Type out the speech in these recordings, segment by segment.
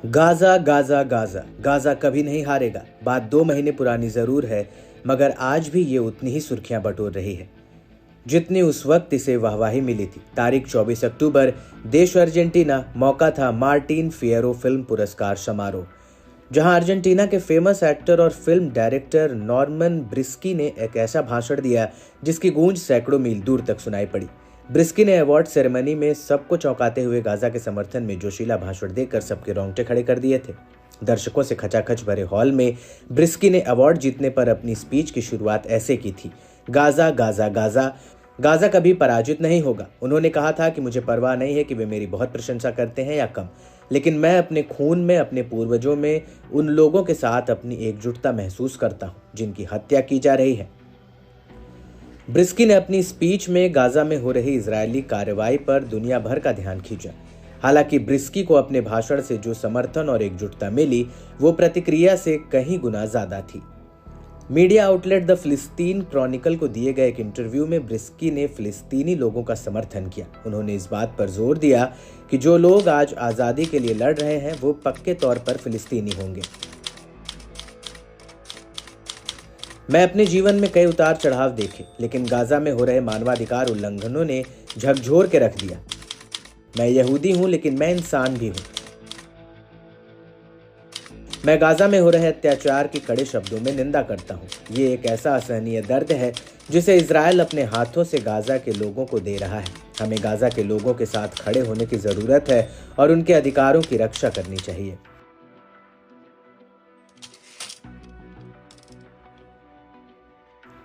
Gaza Gaza Gaza Gaza कभी नहीं हारेगा। बात 2 महीने पुरानी जरूर है, मगर आज भी ये उतनी ही सुर्खियां बटोर रही है जितनी उस वक्त इसे वाहवाही मिली थी। तारीख 24 अक्टूबर, देश अर्जेंटीना, मौका था मार्टिन फियरो फिल्म पुरस्कार समारोह, जहां अर्जेंटीना के फेमस एक्टर और फिल्म डायरेक्टर नॉर्मन ब्रिस्की ने एक ऐसा भाषण दिया जिसकी गूंज सैकड़ों मील दूर तक सुनाई पड़ी। ब्रिस्की ने अवार्ड सेरेमनी में सबको चौंकाते हुए गाजा के समर्थन में जोशीला भाषण देकर सबके रोंगटे खड़े कर दिए थे। दर्शकों से खचाखच भरे हॉल में ब्रिस्की ने अवार्ड जीतने पर अपनी स्पीच की शुरुआत ऐसे की थी, गाजा गाजा गाजा, गाजा कभी पराजित नहीं होगा। उन्होंने कहा था कि मुझे परवाह नहीं है कि वे मेरी बहुत प्रशंसा करते हैं या कम, लेकिन मैं अपने खून में, अपने पूर्वजों में उन लोगों के साथ अपनी एकजुटता महसूस करता हूं जिनकी हत्या की जा रही है। ब्रिस्की ने अपनी स्पीच में गाजा में हो रही इजरायली कार्रवाई पर दुनिया भर का ध्यान खींचा। हालांकि ब्रिस्की को अपने भाषण से जो समर्थन और एकजुटता मिली वो प्रतिक्रिया से कहीं गुना ज्यादा थी। मीडिया आउटलेट द फिलिस्तीन क्रॉनिकल को दिए गए एक इंटरव्यू में ब्रिस्की ने फिलिस्तीनी लोगों का समर्थन किया। उन्होंने इस बात पर जोर दिया कि जो लोग आज आजादी के लिए लड़ रहे हैं वो पक्के तौर पर फिलिस्तीनी होंगे। मैं अपने जीवन में कई उतार चढ़ाव देखे, लेकिन गाजा में हो रहे मानवाधिकार उल्लंघनों ने झकझोर के रख दिया। मैं यहूदी हूं, लेकिन मैं इंसान भी हूं। मैं गाजा में हो रहे अत्याचार की कड़े शब्दों में निंदा करता हूं। ये एक ऐसा असहनीय दर्द है जिसे इजराइल अपने हाथों से गाजा के लोगों को दे रहा है। हमें गाजा के लोगों के साथ खड़े होने की जरूरत है और उनके अधिकारों की रक्षा करनी चाहिए।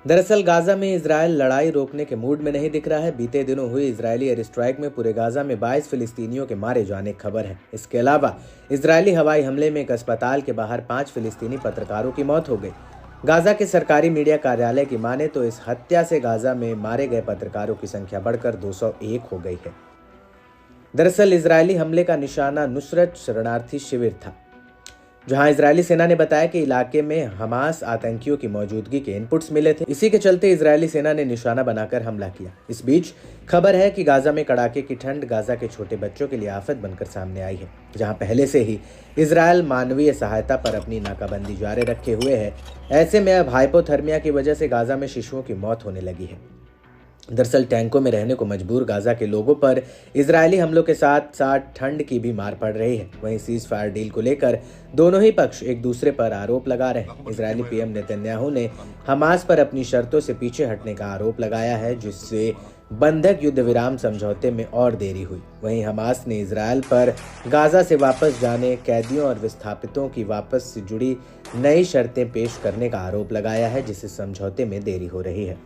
दरअसल गाजा में इजराइल लड़ाई रोकने के मूड में नहीं दिख रहा है। बीते दिनों हुई इजरायली एयर स्ट्राइक में पूरे गाजा में 22 फिलिस्तीनियों के मारे जाने की खबर है। इसके अलावा इजरायली हवाई हमले में एक अस्पताल के बाहर 5 फिलिस्तीनी पत्रकारों की मौत हो गई। गाजा के सरकारी मीडिया कार्यालय की माने तो इस हत्या से गाजा में मारे गए पत्रकारों की संख्या बढ़कर 201 हो गई है। दरअसल इजरायली हमले का निशाना नुसरत शरणार्थी शिविर था, जहां इजरायली सेना ने बताया कि इलाके में हमास आतंकियों की मौजूदगी के इनपुट्स मिले थे। इसी के चलते इजरायली सेना ने निशाना बनाकर हमला किया। इस बीच खबर है कि गाजा में कड़ाके की ठंड गाजा के छोटे बच्चों के लिए आफत बनकर सामने आई है, जहां पहले से ही इजरायल मानवीय सहायता पर अपनी नाकाबंदी जारी रखे हुए है। ऐसे में अब हाइपोथर्मिया की वजह से गाजा में शिशुओं की मौत होने लगी है। दरअसल टैंकों में रहने को मजबूर गाजा के लोगों पर इजरायली हमलों के साथ साथ ठंड की भी मार पड़ रही है। वहीं सीज फायर डील को लेकर दोनों ही पक्ष एक दूसरे पर आरोप लगा रहे हैं। इजरायली पीएम नेतन्याहू ने हमास पर अपनी शर्तों से पीछे हटने का आरोप लगाया है, जिससे बंधक युद्ध विराम समझौते में और देरी हुई। वहीं हमास ने इजरायल पर गाजा से वापस जाने, कैदियों और विस्थापितों की वापस से जुड़ी नई शर्तें पेश करने का आरोप लगाया है, जिससे समझौते में देरी हो रही है।